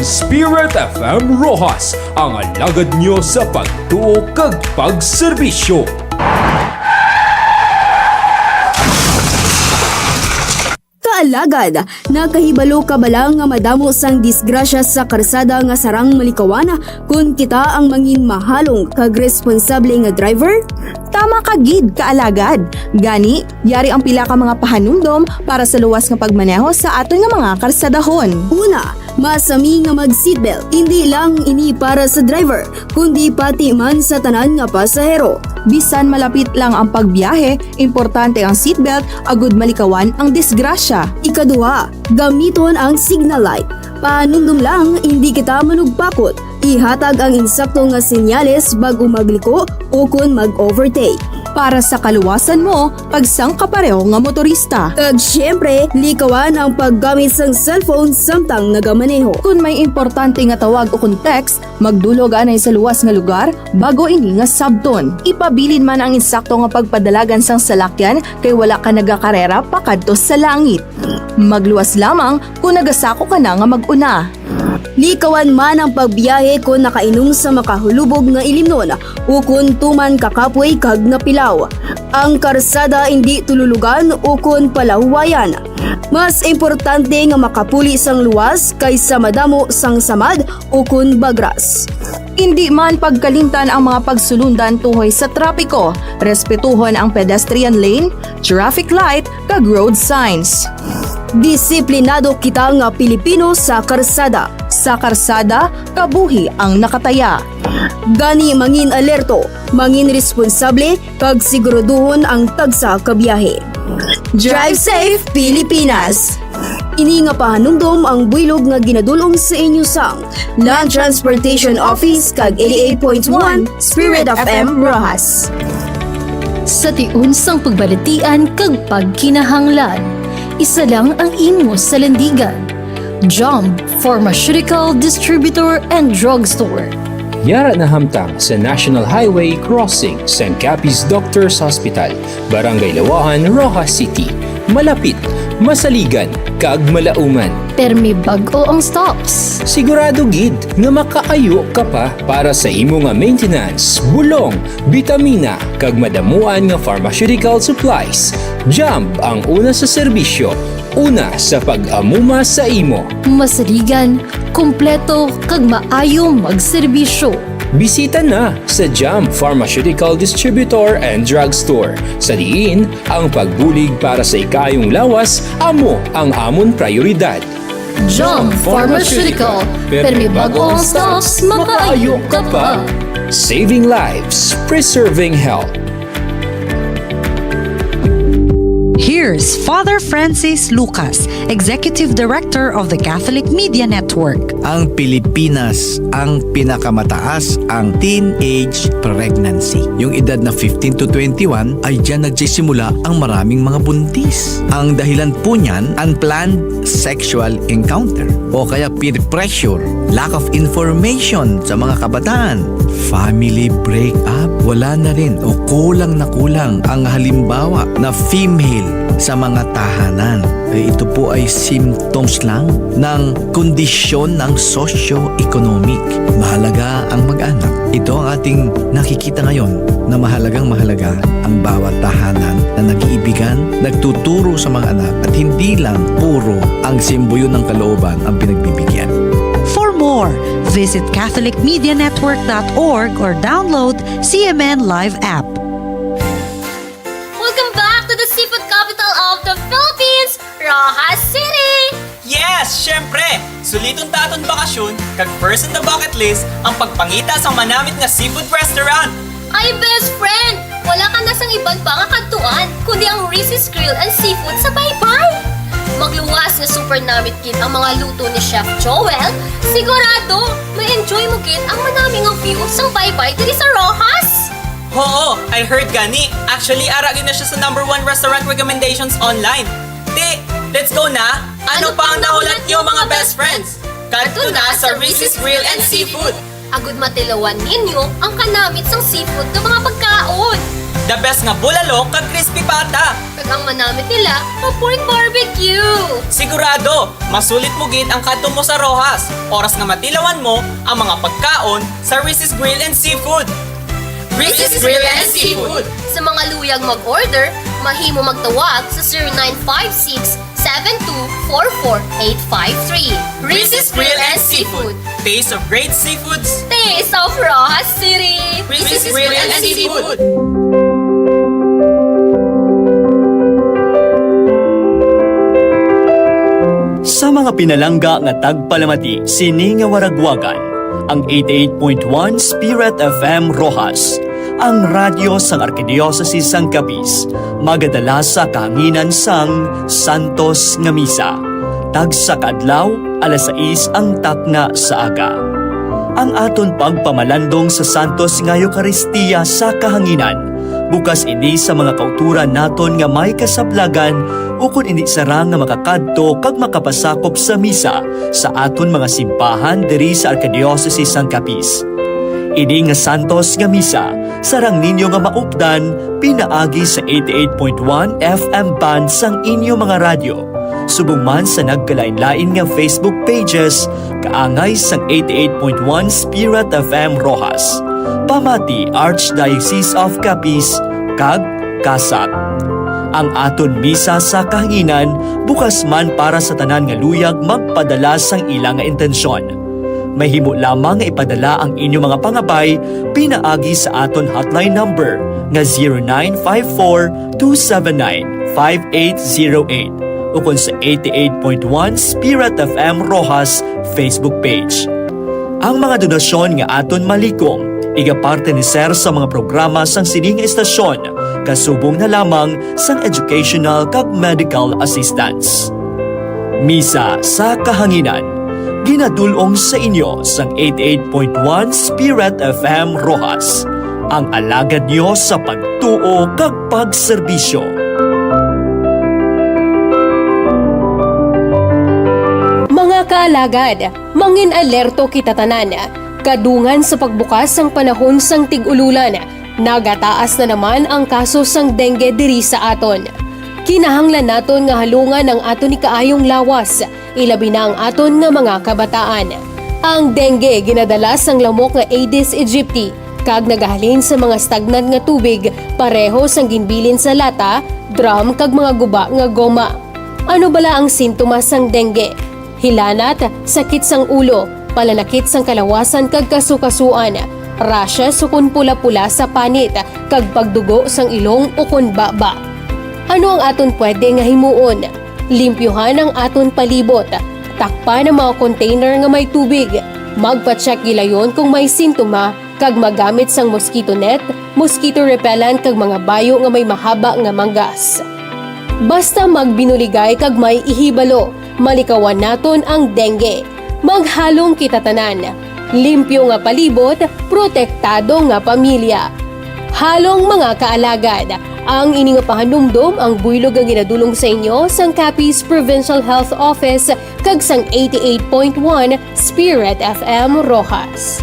Spirit FM Rojas, ang alagad nyo sa pagtuo kag pagserbisyo. Alagad, nakahibalo ka balang nga madamo sang disgrasya sa karsada nga sarang malikawan kung kita ang mangin mahalong kag responsable nga driver? Tama ka gid, kaalagad. Gani, yari ang pila ka mga pahanumdom para sa luwas nga pagmaneho sa aton nga mga karsadahon. Una, masami nga mag-seatbelt. Hindi lang ini para sa driver, kundi pati man sa tanan nga pasahero. Bisan malapit lang ang pagbiyahe, importante ang seatbelt agud malikawan ang disgrasya. Ikaduha, gamiton ang signal light. Panundom lang, hindi kita manugpakot. Ihatag ang insakto nga senyales bago magliko o kung mag-overtake. Para sa kaluwasan mo, pagsang kapareho nga motorista. Kag syempre, likawan ang paggamit sang cellphone samtang nagamaneho. Kung may importante nga tawag o kung text, magdulog anay sa luwas nga lugar bago ini nga sabton. Ipabilin man ang insakto nga pagpadalagan sang salakyan kay wala ka nagakarera pakadto sa langit. Magluwas lamang kung nagasako ka na nga mag-una. Likawan man ang pagbiyahe kung nakainom sa makahulubog nga ilimnon o kung tuman kakapoy kag napilaw. Ang karsada hindi tululugan o kung palahuwayan. Mas importante nga makapuli sang luwas kaysa madamo sang samad o kung bagras. Hindi man pagkalimtan ang mga pagsulundan tuhoy sa trapiko. Respetuhon ang pedestrian lane, traffic light, kag road signs. Disiplinado kita nga Pilipino sa karsada. Sa karsada, kabuhi ang nakataya. Gani mangin alerto, mangin responsable, kag siguraduhon ang tagsa kabiyahe. Drive safe, Pilipinas! Ini nga pahanumdom ang builog nga ginadulong sa inyo sang Land Transportation Office kag 88.1 Spirit FM Rojas. Sa tiunsang pagbalatian kag pagkinahanglan, isa lang ang imo sa landigan. Jump Pharmaceutical Distributor and Drugstore. Yara na hamtang sa National Highway Crossing, St. Capi's Doctors Hospital, Barangay Lawahan, Rojas City. Malapit, masaligan, kag malauman. Permi bag-o ang stops. Sigurado gid nga makaayo ka pa para sa imo nga maintenance, bulong, bitamina, kag madamuan nga pharmaceutical supplies. Jump ang una sa serbisyo, una sa pag-amuma sa imo. Masaligan, kompleto, kag maayo magserbisyo. Bisita na sa Jump Pharmaceutical Distributor and Drugstore. Sa diin, ang pagbulig para sa ikayong lawas, amo ang amon prioridad. Jump Pharmaceutical. Permi bag-o ang stops, makaayo ka pa. Saving lives, preserving health. Here's Father Francis Lucas, Executive Director of the Catholic Media Network. Ang Pilipinas ang pinakamataas ang teenage pregnancy. Yung edad na 15 to 21 ay dyan nagsisimula ang maraming mga buntis. Ang dahilan po niyan, unplanned sexual encounter o kaya peer pressure, lack of information sa mga kabataan, family breakup, wala na rin o kulang na kulang ang halimbawa na female sa mga tahanan. Ito po ay symptoms lang ng kondisyon ng socio-economic. Mahalaga ang mag-anak. Ito ang ating nakikita ngayon na mahalagang mahalaga ang bawat tahanan na nag-iibigan, nagtuturo sa mga anak at hindi lang puro ang simboyo ng kalooban ang pinagbibigyan. For more, visit catholicmedianetwork.org or download CMN Live app. Welcome back to the seafood capital of the Philippines, Rojas City! Yes, syempre! Sulitong taton bakasyon, kag first on the bucket list, ang pagpangita sa manamit nga seafood restaurant. Ay, best friend! Wala ka na sang ibang pa nga kantuan, kundi ang Reese's Grill and Seafood sa Baybay! Magluwas na super namit kit ang mga luto ni Chef Joel, sigurado, may enjoy mo kit ang manaming ang view sa Baybay diri sa Rojas! Oo, I heard gani. Actually, aragin na siya sa #1 restaurant recommendations online. Di, let's go na! Ano pa ang nahulat niyo mga best friends? Kanto na sa Reese's Grill and Seafood! Agud matilawan ninyo ang kanamit sang seafood ng mga pagkaon. The best nga bulalo kag crispy pata. Kag ang manamit nila, pork barbecue. Sigurado, masulit mo gid ang kadto mo sa Rojas. Oras nga matilawan mo ang mga pagkaon sa Reese's Grill and Seafood. Reese's Grill and Seafood. Sa mga luyag mag-order, mahimo magtawag sa 0956-7244-853. Reese's Grill and Seafood. Taste of great seafoods. Taste of Rojas City. Reese's Grill and Seafood. Sa mga pinalangga nga tagpalamati, sini nga waragwagan, ang 88.1 Spirit FM Rojas, ang radyo sang Arkidiocese sang Capiz, magadala sa kahanginan sang Santos nga Misa. Tag sa kadlaw, alas 6 ang takna sa aga. Ang aton pagpamalandong sa Santos nga Eucharistia sa kahanginan, bukas ini sa mga kauturan naton nga may kasablagan ukon ini sarang nga makakadto kag makapasakop sa misa sa aton mga simbahan diri sa Arkidiocese sang Capiz. Ini nga Santos nga misa sarang ninyo nga maupdan pinaagi sa 88.1 FM band sang inyo mga radyo. Subong man sa nagkalain-lain nga Facebook pages kaangay sang 88.1 Spirit FM Rojas. Pamati Archdiocese of Capiz kag Kasap. Ang aton misa sa kahanginan bukas man para sa tanan nga luyag magpadala sang ilang nga intensyon. Mahimo lamang nga ipadala ang inyong mga pangabay pinaagi sa aton hotline number nga 0954-279-5808 ukon sa 88.1 Spirit FM Rojas Facebook page. Ang mga donasyon nga aton malikom, igaparte ni Sir sa mga programa sang sining estasyon, kasubong na lamang sang educational kag medical assistance. Misa sa kahanginan, ginadulong sa inyo sang 88.1 Spirit FM Rojas, ang alagad nyo sa pagtuo kag pagserbisyo. Mga kaalagad, mangin alerto kita tanan. Kadungan sa pagbukas sang panahon sang tig-ululan, nagataas na naman ang kaso sang dengue diri sa aton. Kinahanglan naton nga halungan ang aton ni kaayong lawas, ilabi na ang aton nga mga kabataan. Ang dengue ginadala sang lamok nga Aedes aegypti, kag nagahalin sa mga stagnant nga tubig, pareho sang ginbilin sa lata, drum kag mga guba nga goma. Ano bala ang sintomas sang dengue? Hilanat, sakit sang ulo, palalakit sang kalawasan kag kasukasuan, rashes ukon pula-pula sa panit, kag pagdugo sang ilong ukon baba. Ano ang aton pwede nga himuon? Limpyuhan ang aton palibot, takpan ang mga container nga may tubig, magpa-check gilayon kung may sintoma, kag magamit sang mosquito net, mosquito repellent kag mga bayo nga may mahaba nga manggas. Basta magbinuligay kag may ihibalo, malikawan naton ang dengue. Maghalong kita tanan. Limpyo nga palibot, protektado nga pamilya. Halong mga kaalagad, ang ini nga pahanumdom ang buylog ang ginadulong sa inyo sang Capiz Provincial Health Office kag sang 88.1 Spirit FM Rojas.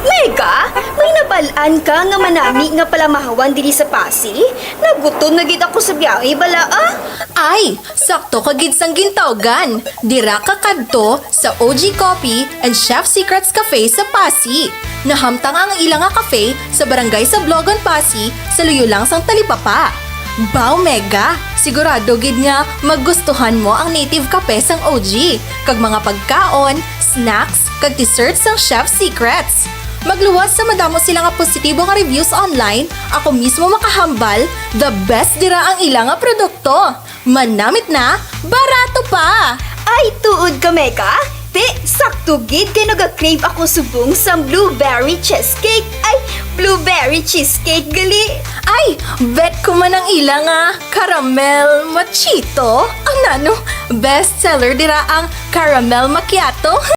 Mega, may nabalaan ka nga manami nga palamahawan diri sa Pasi? Nagutom na gid ako sa biyahe bala ah. Ay, sakto ka gid sang gintawgan. Dira ka kadto sa OG Coffee and Chef Secrets Cafe sa Pasi. Nahamtang ang ilang nga cafe sa barangay sa Blogon, Pasi, sa luyo lang sang talipapa. Bao Mega, sigurado gid nga magustuhan mo ang native kape sang OG, kag mga pagkaon, snacks, kag desserts sang Chef Secrets. Magluwas sa madamo sila nga positibo nga reviews online, ako mismo makahambal, the best dira ang ilang nga produkto. Manamit na, barato pa! Ay, tuod ka, Mega. Te, sakto gid kay nag-crave ako subong sa blueberry cheesecake. Ay, blueberry cheesecake gali. Ay, bet ko man ang ilang nga caramel machito. Ang nano, bestseller dira ang caramel macchiato.